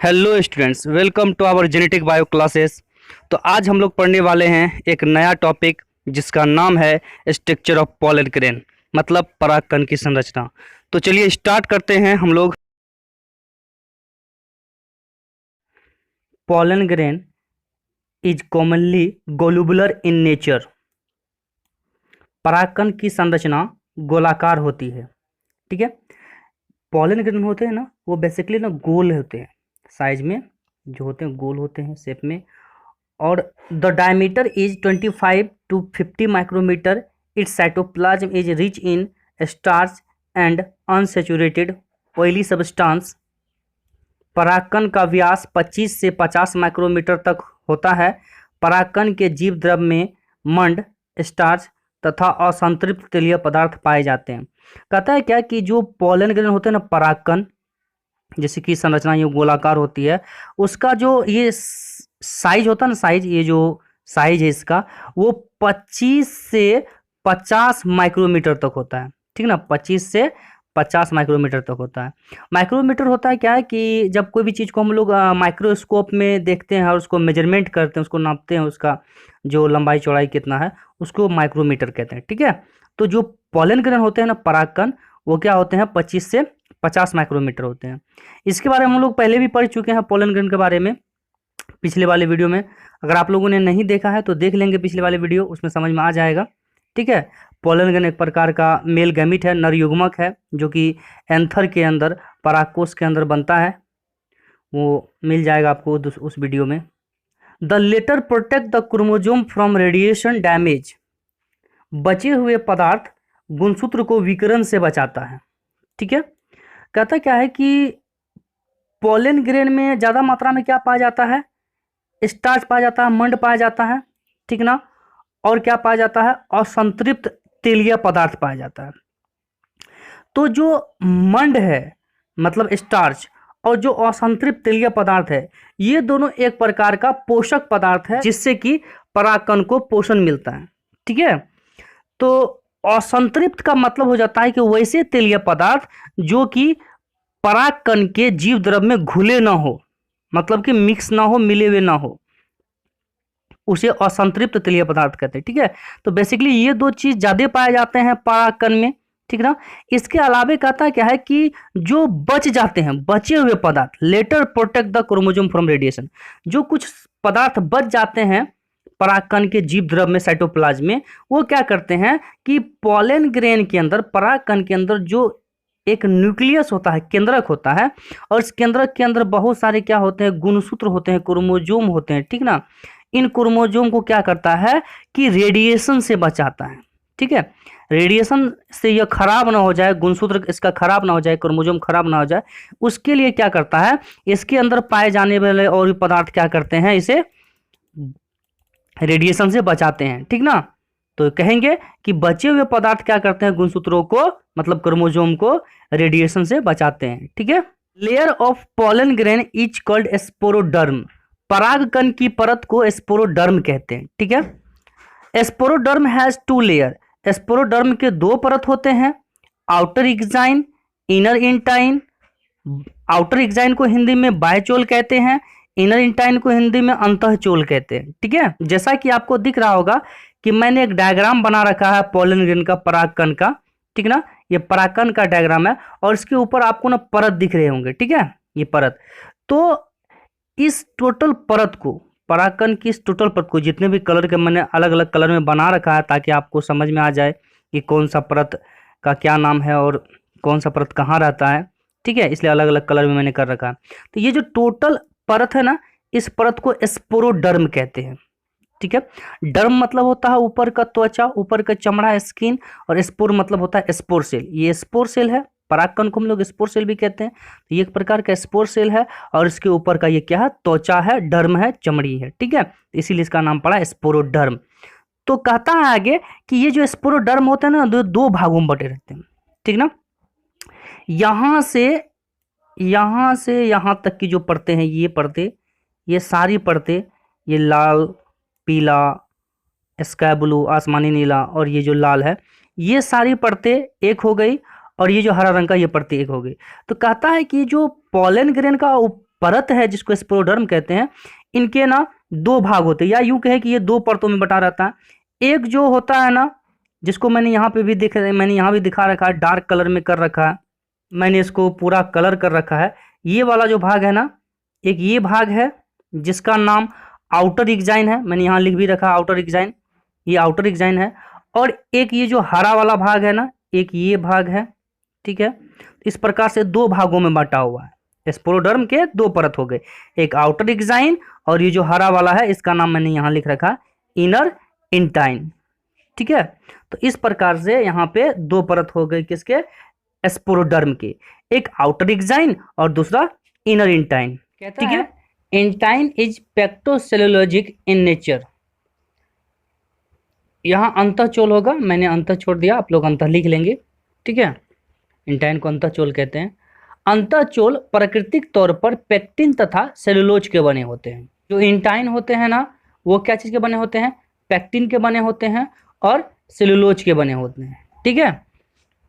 Hello students, welcome to our genetic bio classes. तो आज हम लोग पढ़ने वाले हैं एक नया टॉपिक जिसका नाम है स्ट्रक्चर ऑफ पॉलन ग्रेन, मतलब परागकण की संरचना। तो चलिए स्टार्ट करते हैं हम लोग। Pollen grain is commonly globular in nature. परागकण की संरचना गोलाकार होती है। ठीक है, पॉलन ग्रेन होते हैं ना, वो बेसिकली ना गोल होते हैं, साइज में जो होते हैं गोल होते हैं शेप में, और the diameter is 25 to 50 micrometre. Its cytoplasm is rich in starch and unsaturated oily substance. परागकण का व्यास 25 से 50 माइक्रोमीटर तक होता है। परागकण के जीव द्रव में मंड, स्टार्च तथा असंतृप्त तेलीय पदार्थ पाए जाते हैं। कहता है क्या कि जो पॉलन ग्रेन होते हैं ना, परागकण जैसे कि संरचना ये गोलाकार होती है, उसका जो ये साइज होता है ना, साइज, ये जो साइज है इसका, वो 25 से 50 माइक्रोमीटर तक होता है। ठीक ना, 25 से 50 माइक्रोमीटर तक होता है। माइक्रोमीटर होता है क्या है कि जब कोई भी चीज़ को हम लोग माइक्रोस्कोप में देखते हैं और उसको मेजरमेंट करते हैं, उसको नापते हैं, उसका जो लंबाई चौड़ाई कितना है, उसको माइक्रोमीटर कहते हैं। ठीक है, तो जो पॉलन ग्रेन होते हैं ना, परागकण, वो क्या होते हैं, 25 से 50 माइक्रोमीटर होते हैं। इसके बारे में हम लोग पहले भी पढ़ चुके हैं, पॉलन ग्रेन के बारे में, पिछले वाले वीडियो में। अगर आप लोगों ने नहीं देखा है तो देख लेंगे पिछले वाले वीडियो, उसमें समझ में आ जाएगा। ठीक है, पॉलन ग्रेन एक प्रकार का मेल गैमीट है, नर युग्मक है, जो कि एंथर के अंदर, परागकोश के अंदर बनता है। वो मिल जाएगा आपको उस वीडियो में। The latter protect the chromosome from radiation damage. बचे हुए पदार्थ गुणसूत्र को विकिरण से बचाता है। ठीक है, कहता क्या है कि पॉलन ग्रेन में ज़्यादा मात्रा में क्या पाया जाता है, स्टार्च पाया जाता है, मंड पाया जाता है। ठीक ना, और क्या पाया जाता है, असंतृप्त तेलीय पदार्थ पाया जाता है। तो जो मंड है, मतलब स्टार्च, और जो असंतृप्त तेलीय पदार्थ है, ये दोनों एक प्रकार का पोषक पदार्थ है, जिससे कि परागकण को पोषण मिलता है। ठीक है, तो असंतृप्त का मतलब हो जाता है कि वैसे तेलीय पदार्थ जो कि परागकण के जीव द्रव में घुले ना हो, मतलब कि मिक्स ना हो, मिले हुए ना हो, उसे असंतृप्त तेलीय पदार्थ कहते हैं। ठीक है, तो बेसिकली ये दो चीज ज्यादा पाए जाते हैं परागकण में। ठीक ना, इसके अलावा कहता है क्या है कि जो बच जाते हैं, बचे हुए पदार्थ, latter protect the chromosome from radiation. जो कुछ पदार्थ बच जाते हैं परागकण के जीव द्रव में, साइटोप्लाज्म में, वो क्या करते हैं कि पॉलन ग्रेन के अंदर, परागकण के अंदर जो एक न्यूक्लियस होता है, केंद्रक होता है, और इस केंद्रक के अंदर बहुत सारे क्या होते हैं, गुणसूत्र होते हैं, क्रोमोजोम होते हैं। ठीक ना, इन क्रोमोजोम को क्या करता है कि रेडिएशन से बचाता है। ठीक है, रेडिएशन से यह खराब ना हो जाए, गुणसूत्र इसका खराब ना हो जाए, क्रोमोजोम खराब ना हो जाए, उसके लिए क्या करता है, इसके अंदर पाए जाने वाले और भी पदार्थ क्या करते हैं, इसे रेडिएशन से बचाते हैं। ठीक ना, तो कहेंगे कि बचे हुए पदार्थ क्या करते हैं, गुणसूत्रों को, मतलब क्रोमोजोम को रेडिएशन से बचाते हैं। ठीक है, layer of pollen grain is called sporoderm. परागकण की परत को स्पोरोडर्म कहते हैं। ठीक है, sporoderm has two layer. Sporoderm के दो परत होते हैं, outer exine, inner intine. Outer exine को हिंदी में बायचोल कहते हैं, इनर इंटाइन को हिंदी में अंतःचोल कहते हैं। ठीक है, जैसा कि आपको दिख रहा होगा कि मैंने एक डायग्राम बना रखा है पॉलन ग्रेन का, परागकण का। ठीक ना, ये परागकण का डायग्राम है, और इसके ऊपर आपको ना परत दिख रहे होंगे। ठीक है, ये परत, तो इस टोटल परत को, परागकण की इस टोटल परत को, जितने भी कलर के मैंने अलग अलग कलर में बना रखा है, ताकि आपको समझ में आ जाए कि कौन सा परत का क्या नाम है और कौन सा परत कहाँ रहता है। ठीक है, इसलिए अलग अलग कलर में मैंने कर रखा है। तो ये जो टोटल परत है ना, इस परत को स्पोरोडर्म कहते हैं। ठीक है, डर्म मतलब होता है ऊपर का त्वचा, ऊपर का चमड़ा, स्किन, और स्पोर मतलब होता है स्पोर सेल। ये स्पोर सेल है, परागकण को हम लोग स्पोर सेल भी कहते हैं। तो ये एक प्रकार का स्पोर सेल है, और इसके ऊपर का ये क्या है, त्वचा है, डर्म है, चमड़ी है। ठीक है, इसीलिए इसका नाम पड़ा स्पोरोडर्म। तो कहता है आगे कि ये जो स्पोरोडर्म होते हैं ना, दो भागों में बटे रहते हैं। ठीक ना, यहाँ से यहाँ तक की जो परतें हैं, ये परतें, ये सारी परतें, ये लाल, पीला, स्काई ब्लू, आसमानी नीला, और ये जो लाल है, ये सारी परतें एक हो गई, और ये जो हरा रंग का, ये परतें एक हो गई। तो कहता है कि जो पॉलन ग्रेन का परत है जिसको स्पोरोडर्म कहते हैं, इनके ना दो भाग होते हैं, या यूं कहे कि ये दो परतों में बटा रहता है। एक जो होता है ना, जिसको मैंने यहाँ पे भी मैंने यहाँ भी दिखा रखा है, डार्क कलर में कर रखा है, मैंने इसको पूरा कलर कर रखा है। ये वाला जो भाग है ना, एक ये भाग है जिसका नाम आउटर इक्जाइन है, मैंने यहाँ लिख भी रखा आउटर इक्जाइन, ये आउटर इक्जाइन है। और एक ये जो हरा वाला भाग है ना, एक ये भाग है, ठीक है। इस प्रकार से दो भागों में बांटा हुआ है। स्पोरोडर्म के दो परत हो गए, एक आउटर इक्जाइन और ये जो हरा वाला है इसका नाम मैंने यहाँ लिख रखा इनर इंटाइन, ठीक है। तो इस प्रकार से यहाँ पे दो परत हो गई किसके, स्पोरोडर्म के, एक आउटर इक्जाइन और दूसरा इनर इंटाइन, ठीक है। Intine is pectocellulosic in nature. यहाँ अंतःचोल होगा, मैंने अंतः छोड़ दिया, आप लोग अंतः लिख लेंगे, ठीक है। इंटाइन को अंतःचोल कहते हैं। अंतःचोल प्राकृतिक तौर पर पेक्टिन तथा सेलुलोज के बने होते हैं। जो इंटाइन होते हैं ना, वो क्या चीज़ के बने होते हैं, पेक्टिन के बने होते हैं और सेलुलोज के बने होते हैं, ठीक है।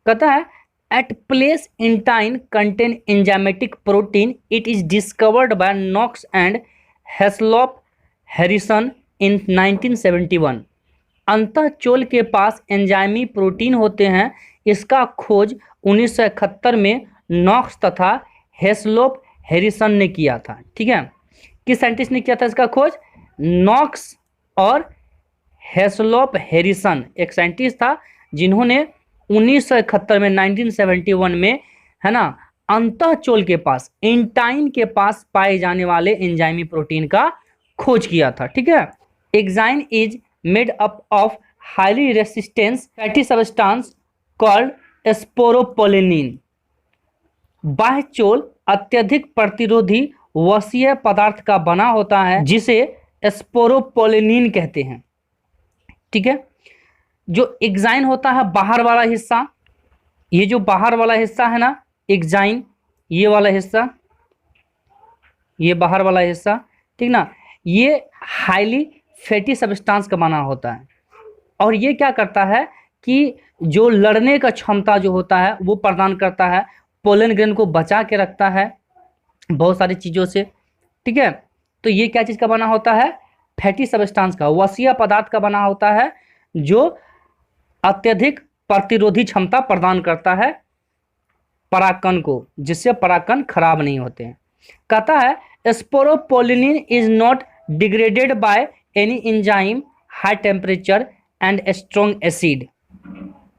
कहता है at place intine contain enzymatic protein, it is discovered by Knox and Heslop Harrison in 1971। अंतःचोल के पास एंजाइमी प्रोटीन होते हैं, इसका खोज 1971 में नॉक्स तथा हेस्लॉप हैरिसन ने किया था, ठीक है। किस साइंटिस्ट ने किया था इसका खोज, नॉक्स और हेस्लॉप हैरिसन, एक साइंटिस्ट था जिन्होंने 1971 में 1971 में, है ना, अंतःचोल के पास इंटाइन के पास पाए जाने वाले एंजाइमी प्रोटीन का खोज किया था, ठीक है। Exine is made up of highly resistance fatty substance called sporopollenin. बाह्यचोल अत्यधिक प्रतिरोधी वसीय पदार्थ का बना होता है जिसे स्पोरोपोलिनिन कहते हैं, ठीक है। जो एग्जाइन होता है बाहर वाला हिस्सा, ये जो बाहर वाला हिस्सा है ना एग्जाइन, ये वाला हिस्सा, ये बाहर वाला हिस्सा, ठीक ना, ये हाईली फैटी सब्सटेंस का बना होता है। और ये क्या करता है कि जो लड़ने का क्षमता जो होता है वो प्रदान करता है, पोलन ग्रेन को बचा के रखता है बहुत सारी चीज़ों से, ठीक है। तो ये क्या चीज़ का बना होता है, फैटी सब्सटेंस का, वसीय पदार्थ का बना होता है जो अत्यधिक प्रतिरोधी क्षमता प्रदान करता है परागकण को, जिससे परागकण खराब नहीं होते हैं। कहता है sporopollenin is not degraded by any enzyme, high temperature and strong acid.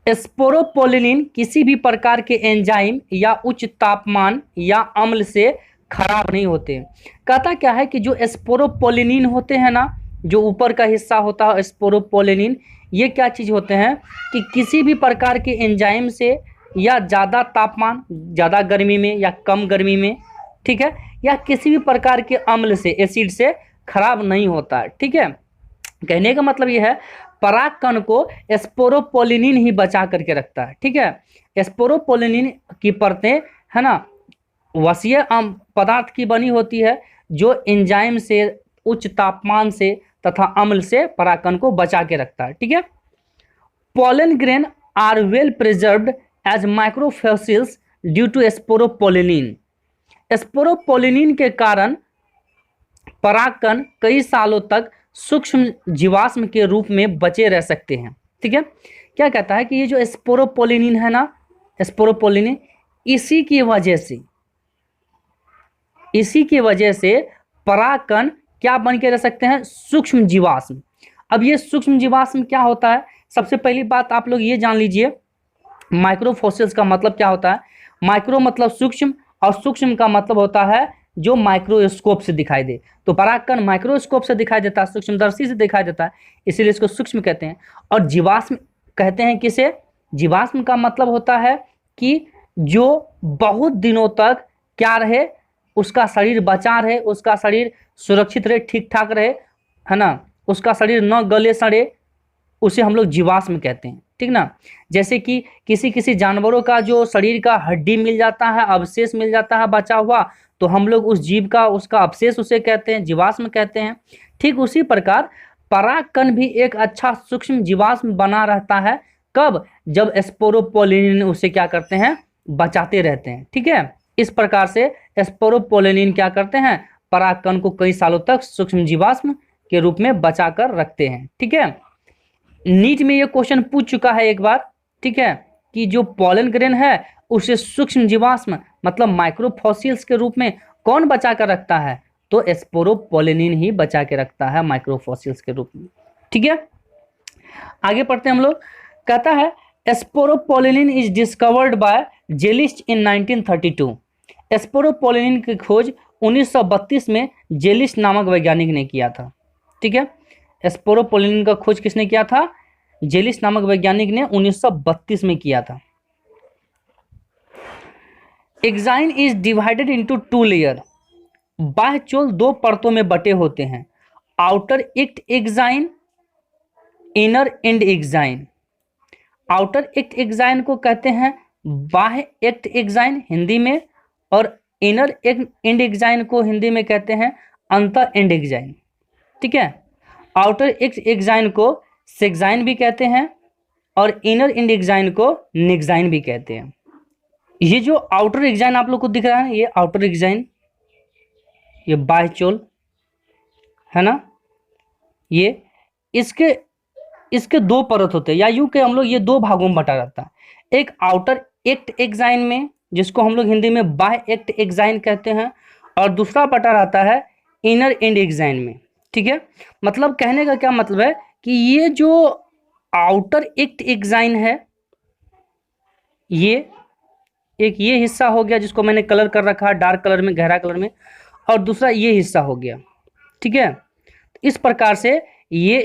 Sporopollenin किसी भी प्रकार के एंजाइम या उच्च तापमान या अम्ल से खराब नहीं होते। कहता क्या है कि जो स्पोरोपोलिनिन होते हैं ना, जो ऊपर का हिस्सा होता है स्पोरोपोलिनिन, ये क्या चीज़ होते हैं कि किसी भी प्रकार के एंजाइम से या ज़्यादा तापमान, ज़्यादा गर्मी में या कम गर्मी में, ठीक है, या किसी भी प्रकार के अम्ल से, एसिड से खराब नहीं होता है, ठीक है। कहने का मतलब ये है परागकण को स्पोरोपोलिनिन ही बचा करके रखता है, ठीक है। स्पोरोपोलिनिन की परतें, है ना, वसीय पदार्थ की बनी होती है जो एंजाइम से, उच्च तापमान से तथा अम्ल से परागकण को बचा के रखता है, ठीक है। Pollen grain are well preserved as microfossils due to sporopollenin. Sporopollenin के कारण परागकण कई सालों तक सूक्ष्म जीवाश्म के रूप में बचे रह सकते हैं, ठीक है। क्या कहता है कि ये जो स्पोरोपोलिनिन है ना, स्पोरोपोलिनिन, इसी की वजह से परागकण क्या बन के रह सकते हैं, सूक्ष्म जीवाश्म। अब ये सूक्ष्म जीवाश्म क्या होता है, सबसे पहली बात आप लोग ये जान लीजिए, माइक्रोफॉसिल्स का मतलब क्या होता है। माइक्रो मतलब सूक्ष्म और सूक्ष्म का मतलब होता है जो माइक्रोस्कोप से दिखाई दे। तो परागकण माइक्रोस्कोप से दिखाई देता है, सूक्ष्मदर्शी से दिखाई देता है, इसीलिए इसको सूक्ष्म कहते हैं। और जीवाश्म कहते हैं किसे, जीवाश्म का मतलब होता है कि जो बहुत दिनों तक क्या रहे, उसका शरीर बचा रहे, उसका शरीर सुरक्षित रहे, ठीक ठाक रहे, है ना, उसका शरीर न गले सड़े, उसे हम लोग जीवाश्म कहते हैं, ठीक ना। जैसे कि किसी जानवरों का जो शरीर का हड्डी मिल जाता है, अवशेष मिल जाता है बचा हुआ, तो हम लोग उस जीव का, उसका अवशेष उसे कहते हैं, जीवाश्म कहते हैं। ठीक उसी प्रकार परागकण भी एक अच्छा सूक्ष्म जीवाश्म बना रहता है, कब, जब स्पोरोपोलिनिन उसे क्या करते हैं, बचाते रहते हैं, ठीक है। इस प्रकार से स्पोरोपोलिन क्या करते हैं, परागकण को कई सालों तक सूक्ष्म जीवाश्म के रूप में बचा कर रखते हैं। ठीक है, नीट में ये क्वेश्चन पूछ चुका है एक बार, ठीक है, कि जो पॉलन ग्रेन है उसे सूक्ष्म जीवाश्म मतलब माइक्रोफॉसिल्स के रूप में कौन बचा कर रखता है, तो स्पोरोपोलिन ही बचा के रखता है माइक्रोफॉसिल्स के रूप में। ठीक है, आगे पढ़ते हैं हम लोग। कहता है स्पोरोपोलिन इज डिस्कवर्ड बाय जेलिस्ट इन 1932। स्पोरोपोलिन की खोज 1932 में जेलिस्ट नामक वैज्ञानिक ने किया था। ठीक है, स्पोरोपोलिन का खोज किसने किया था, जेलिस्ट नामक वैज्ञानिक ने 1932 में किया था। Exine is divided into 2 layer. बाह्य चोल 2 परतों में बटे होते हैं, outer act exine, inner and exine. Outer act exine को कहते हैं बाह्य एक्ट एग्जाइन हिंदी में, और इनर एंड एग्जाइन को हिंदी में कहते हैं अंतर एंड एग्जाइन। ठीक है, आउटर एक्ट एग्जाइन को सेक्साइन भी कहते हैं और इनर एंड एग्जाइन को नेक्साइन भी कहते हैं। ये जो आउटर एग्जाइन आप लोग को दिख रहा है, ये आउटर एग्जाइन, ये बाह्य चोल है ना, ये इसके 2 परत होते हैं, या यूं के हम लोग ये 2 भागों में बटा रहता है। एक आउटर एक्ट एग्जाइन में, जिसको हम लोग हिंदी में बाह्य एक्ट एग्जाइन कहते हैं, और दूसरा बटा रहता है इनर एंड एग्जाइन में। ठीक है, मतलब कहने का क्या मतलब है कि ये जो आउटर एक्ट एग्जाइन है, ये एक ये हिस्सा हो गया जिसको मैंने कलर कर रखा है डार्क कलर में, गहरा कलर में, और दूसरा ये हिस्सा हो गया। ठीक है, इस प्रकार से ये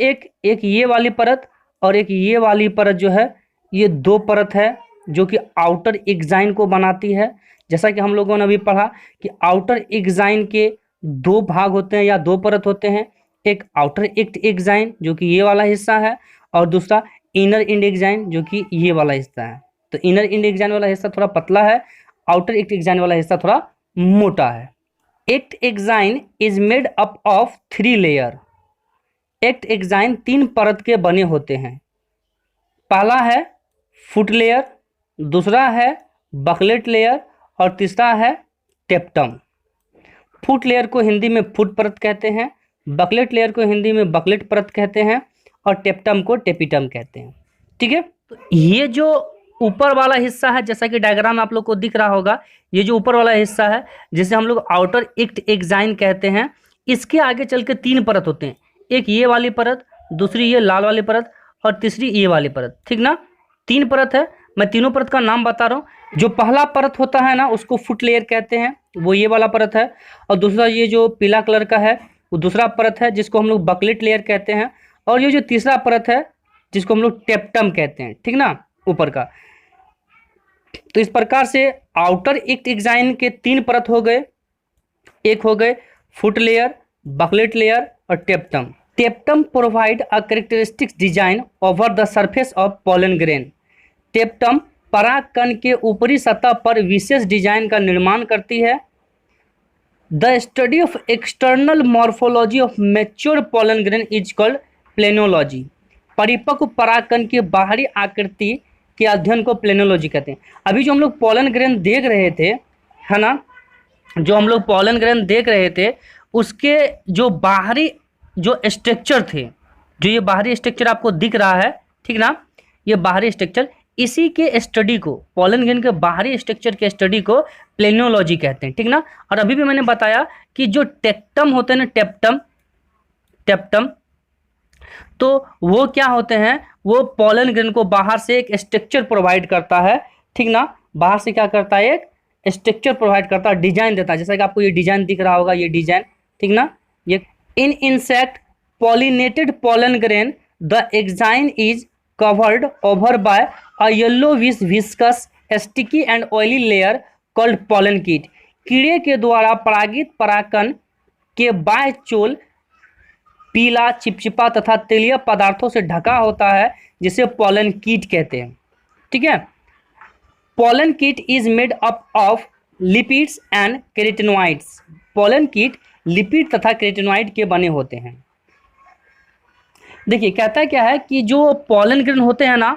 एक ये वाली परत और एक ये वाली परत जो है, ये 2 परत है जो कि आउटर एग्जाइन को बनाती है। जैसा कि हम लोगों ने अभी पढ़ा कि आउटर एग्जाइन के 2 भाग होते हैं या 2 परत होते हैं, एक आउटर एक्ट एग्जाइन जो कि ये वाला हिस्सा है, और दूसरा इनर एंड एग्जाइन जो कि ये वाला हिस्सा है। तो इनर एंड एग्जाइन वाला हिस्सा थोड़ा पतला है, आउटर एक्ट एग्जाइन वाला हिस्सा थोड़ा मोटा है। Act exine is made up of 3 layer. Act exine 3 परत के बने होते हैं। पहला है फुट लेयर, दूसरा है बकलेट लेयर, और तीसरा है टेप्टम। फुट लेयर को हिंदी में फुट परत कहते हैं, बकलेट लेयर को हिंदी में बकलेट परत कहते हैं, और टेप्टम को टेपिटम कहते हैं। ठीक है, तो ये जो ऊपर वाला हिस्सा है, जैसा कि डायग्राम आप लोग को दिख रहा होगा, ये जो ऊपर वाला हिस्सा है जिसे हम लोग आउटर एक्ट एग्जाइन कहते हैं, इसके आगे चल के 3 परत होते हैं। एक ये वाली परत, दूसरी ये लाल वाली परत, और तीसरी ये वाली परत। ठीक ना, 3 परत है, मैं तीनों परत का नाम बता रहा हूँ। जो पहला परत होता है ना, उसको फुट लेयर कहते हैं, वो ये वाला परत है, और दूसरा ये जो पीला कलर का है वो दूसरा परत है जिसको हम लोग बकलेट लेयर कहते हैं, और ये जो तीसरा परत है जिसको हम लोग टेप्टम कहते हैं। ठीक ना, ऊपर का। तो इस प्रकार से आउटर एक्ट एग्जाइन के 3 परत हो गए, एक हो गए फुट लेयर, बकलेट लेयर और टेप्टम। टेप्टम provide a characteristics design over the surface of pollen grain. टेप्टम परागकण के ऊपरी सतह पर विशेष डिजाइन का निर्माण करती है। The study of external morphology of mature pollen grain is called palynology. परिपक्व परागकण की बाहरी आकृति के अध्ययन को प्लेनोलॉजी कहते हैं। अभी जो हम लोग पोलन ग्रेन देख रहे थे, है ना, जो हम लोग पोलन ग्रेन देख रहे थे, उसके जो बाहरी जो स्ट्रक्चर थे, जो ये बाहरी स्ट्रक्चर आपको दिख रहा है, ठीक ना, ये बाहरी स्ट्रक्चर, इसी के स्टडी को, पोलन ग्रेन के बाहरी स्ट्रक्चर के स्टडी को प्लेनोलॉजी कहते हैं। ठीक ना, और अभी भी मैंने बताया कि जो टेप्टम होते हैं ना, टेप्टम, तो वो क्या होते हैं, वो पोलन ग्रेन को बाहर से एक स्ट्रक्चर प्रोवाइड करता है। ठीक ना, बाहर से क्या करता है, एक स्ट्रक्चर प्रोवाइड करता है, डिजाइन देता है। जैसा कि आपको ये डिजाइन दिख रहा होगा, ये डिजाइन, ठीक ना, ये इन insect pollinated pollen grain the exine is covered over by a yellow viscous sticky and oily layer called pollen कीट। कीड़े के द्वारा परागित परागकण के बाह्य चोल पीला, चिपचिपा तथा तेलीय पदार्थों से ढका होता है, जिसे पोलन कीट कहते हैं। ठीक है, pollen kitt is made up of lipids and carotenoids. Pollen kitt lipid तथा केराटिनॉइड के बने होते हैं। देखिए कहता क्या है कि जो पोलन ग्रेन होते हैं ना,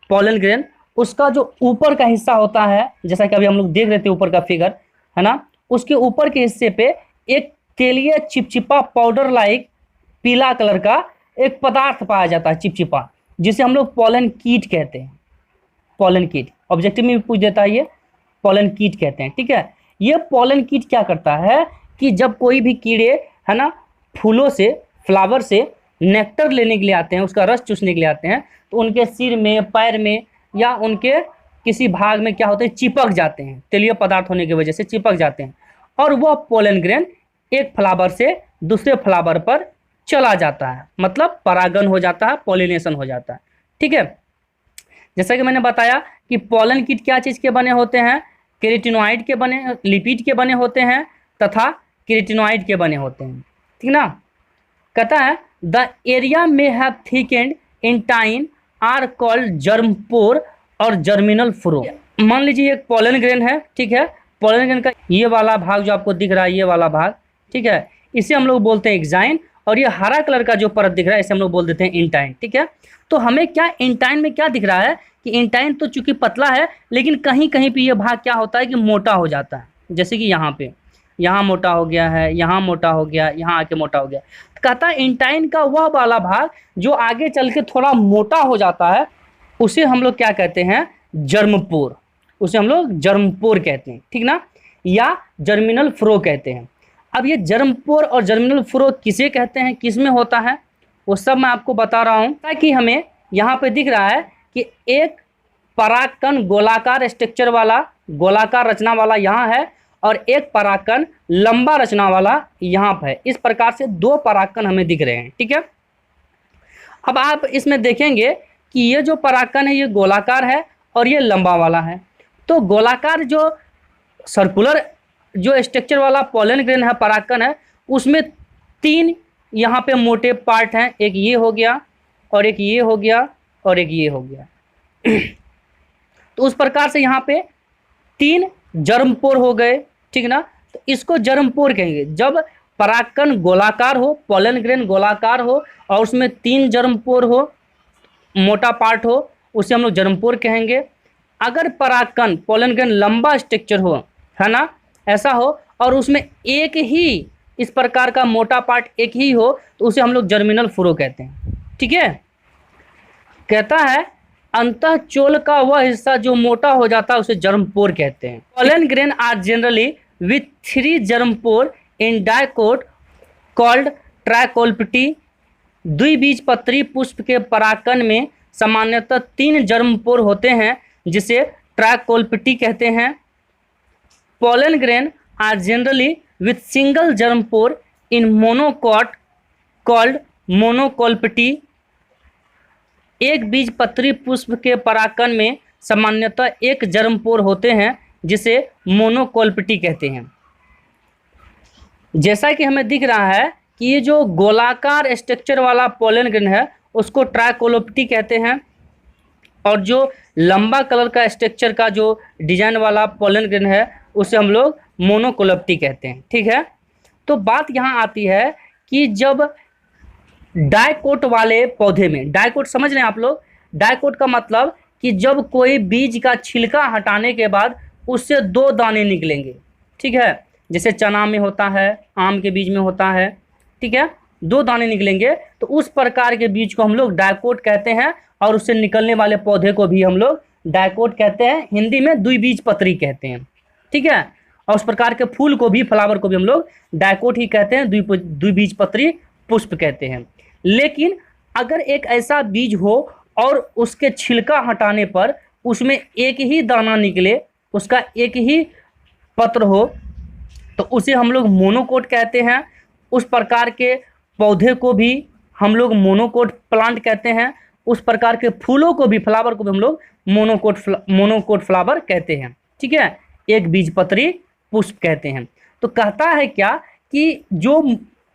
पोलन ग्रेन, उसका जो ऊपर का हिस्सा होता है, जैसा कि अभी हम लोग देख रहे थे ऊपर का फिगर, है ना, उसके ऊपर के हिस्से पे एक तेलीय चिपचिपा पाउडर लाइक पीला कलर का एक पदार्थ पाया जाता है, चिपचिपा, जिसे हम लोग पॉलन कीट कहते हैं। पॉलन कीट ऑब्जेक्टिव में भी पूछ देता है, ये पॉलन कीट कहते हैं। ठीक है, ये पॉलन कीट क्या करता है कि जब कोई भी कीड़े, है ना, फूलों से, फ्लावर से नेक्टर लेने के लिए आते हैं, उसका रस चूसने के लिए आते हैं, तो उनके सिर में, पैर में या उनके किसी भाग में क्या होते हैं, चिपक जाते हैं, तेलीय पदार्थ होने की वजह से चिपक जाते हैं, और वह पोलन ग्रेन एक फ्लावर से दूसरे फ्लावर पर चला जाता है, मतलब परागन हो जाता है, पॉलिनेशन हो जाता है। ठीक है, जैसा कि मैंने बताया कि पोलन कीट क्या चीज़ के बने होते हैं, केराटिनॉइड के बने, लिपिड के बने होते हैं तथा केराटिनॉइड के बने होते हैं। ठीक ना, कहता है द एरिया में have thickened intine are called germ pore और जर्मिनल फ्रो। मान लीजिए एक पोलन ग्रेन है, ठीक है, पोलन ग्रेन का ये वाला भाग जो आपको दिख रहा है, ये वाला भाग, ठीक है, इसे हम लोग बोलते हैं एक्साइन, और ये हरा कलर का जो परत दिख रहा है इसे हम लोग बोल देते हैं इंटाइन। ठीक है, तो हमें क्या इंटाइन में क्या दिख रहा है कि इंटाइन तो चूंकि पतला है, लेकिन कहीं कहीं पे ये भाग क्या होता है कि मोटा हो जाता है, जैसे कि यहाँ पे, यहाँ मोटा हो गया है, यहाँ मोटा हो गया, यहाँ आके मोटा हो गया। कहता है इंटाइन का वह वाला भाग जो आगे चल के थोड़ा मोटा हो जाता है, उसे हम लोग क्या कहते हैं, जर्मपोर, उसे हम लोग जर्मपोर कहते हैं। ठीक ना, या जर्मिनल फ्रो कहते हैं। अब ये जर्मपोर और जर्मिनल फ्रो किसे कहते हैं, किस में होता है, वो सब मैं आपको बता रहा हूँ, ताकि हमें यहाँ पे दिख रहा है कि एक परागकण गोलाकार स्ट्रक्चर वाला, गोलाकार रचना वाला यहाँ है, और एक परागकण लंबा रचना वाला यहाँ पर है। इस प्रकार से दो परागकण हमें दिख रहे हैं। ठीक है, अब आप इसमें देखेंगे कि ये जो परागकण है ये गोलाकार है और ये लंबा वाला है। तो गोलाकार जो सर्कुलर जो स्ट्रक्चर वाला पोलन ग्रेन है, परागकण है, उसमें तीन यहाँ पे मोटे पार्ट हैं, एक ये हो गया और एक ये हो गया और एक ये हो गया। तो उस प्रकार से यहाँ पे तीन जर्मपोर हो गए। ठीक ना, तो इसको जर्मपोर कहेंगे। जब परागकण गोलाकार हो, पोलन ग्रेन गोलाकार हो और उसमें तीन जर्मपोर हो, मोटा पार्ट हो, उसे हम लोग जर्मपोर कहेंगे। अगर परागकण पोलन ग्रेन लंबा स्ट्रक्चर हो, है ना, ऐसा हो, और उसमें एक ही इस प्रकार का मोटा पार्ट एक ही हो, तो उसे हम लोग जर्मिनल फ्रो कहते हैं। ठीक है, कहता है अंतःचोल का वह हिस्सा जो मोटा हो जाता है उसे जर्मपोर कहते हैं। Pollen grain are generally with 3 germ pore in dicot called tricolpate. द्विबीजपत्री पुष्प के परागकण में सामान्यतः 3 जर्मपोर होते हैं, जिसे ट्राइकोल्पिटी कहते हैं। Pollen grain are generally with single germ pore in monocot called monocolpate. एक बीजपत्री पुष्प के परागकण में सामान्यतः एक जर्मपोर होते हैं, जिसे मोनोकोल्पिटी कहते हैं। जैसा कि हमें दिख रहा है कि ये जो गोलाकार स्ट्रक्चर वाला पोलन ग्रेन है उसको ट्राइकोल्पिटी कहते हैं, और जो लंबा कलर का स्ट्रक्चर का जो डिजाइन वाला पोलन ग्रेन है उसे हम लोग मोनोकोल्पिटी कहते हैं। ठीक है, तो बात यहाँ आती है कि जब डाइकोट वाले पौधे में, डाइकोट समझ रहे हैं आप लोग, डाइकोट का मतलब कि जब कोई बीज का छिलका हटाने के बाद उससे 2 दाने निकलेंगे। ठीक है, जैसे चना में होता है, आम के बीज में होता है। ठीक है, 2 दाने निकलेंगे, तो उस प्रकार के बीज को हम लोग डाइकोट कहते हैं, और उससे निकलने वाले पौधे को भी हम लोग डाइकोट कहते हैं। हिंदी में द्विबीजपत्री कहते हैं। ठीक है, और उस प्रकार के फूल को भी, फ्लावर को भी हम लोग डाइकोट ही कहते हैं, द्विबीजपत्री पुष्प कहते हैं। लेकिन अगर एक ऐसा बीज हो और उसके छिलका हटाने पर उसमें एक ही दाना निकले, उसका एक ही पत्र हो, तो उसे हम लोग मोनोकोट कहते हैं। उस प्रकार के पौधे को भी हम लोग मोनोकोट प्लांट कहते हैं। उस प्रकार के फूलों को भी, फ्लावर को भी हम लोग मोनोकोट फ्लावर कहते हैं। ठीक है, एक बीजपत्री पुष्प कहते हैं। तो कहता है क्या कि जो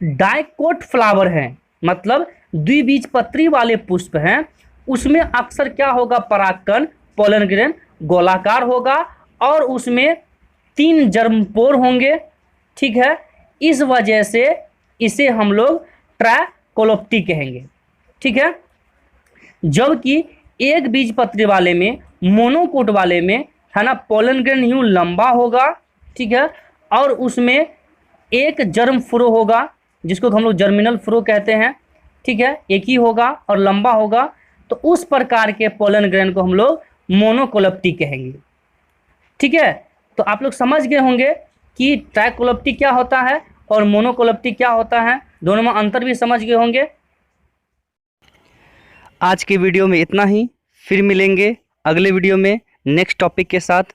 डाइकोट फ्लावर हैं, मतलब द्विबीजपत्री वाले पुष्प हैं, उसमें अक्सर क्या होगा, परागकण पोलन ग्रेन गोलाकार होगा और उसमें 3 जर्मपोर होंगे। ठीक है, इस वजह से इसे हम लोग ट्राइकोल्पिटी कहेंगे। ठीक है, जबकि एक बीजपत्री वाले में, मोनोकोट वाले में, है ना, पोलन ग्रेन यूं लंबा होगा। ठीक है, और उसमें एक जर्म फ्रो होगा जिसको हम लोग जर्मिनल फ्रो कहते हैं, ठीक है, एक ही होगा और लंबा होगा। तो उस प्रकार के पोलन ग्रेन को हम लोग मोनोकोलेप्टी कहेंगे, ठीक है। तो आप लोग समझ गए होंगे कि ट्राइकोलेप्टी क्या होता है और मोनोकोलेप्टी क्या होता है, दोनों में अंतर भी समझ गए होंगे। आज की वीडियो में इतना ही, फिर मिलेंगे अगले वीडियो में नेक्स्ट टॉपिक के साथ।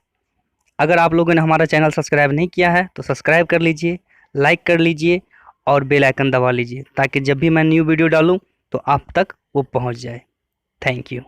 अगर आप लोगों ने हमारा चैनल सब्सक्राइब नहीं किया है तो सब्सक्राइब कर लीजिए, लाइक कर लीजिए और बेल आइकन दबा लीजिए ताकि जब भी मैं न्यू वीडियो डालूं तो आप तक वो पहुंच जाए। Thank you.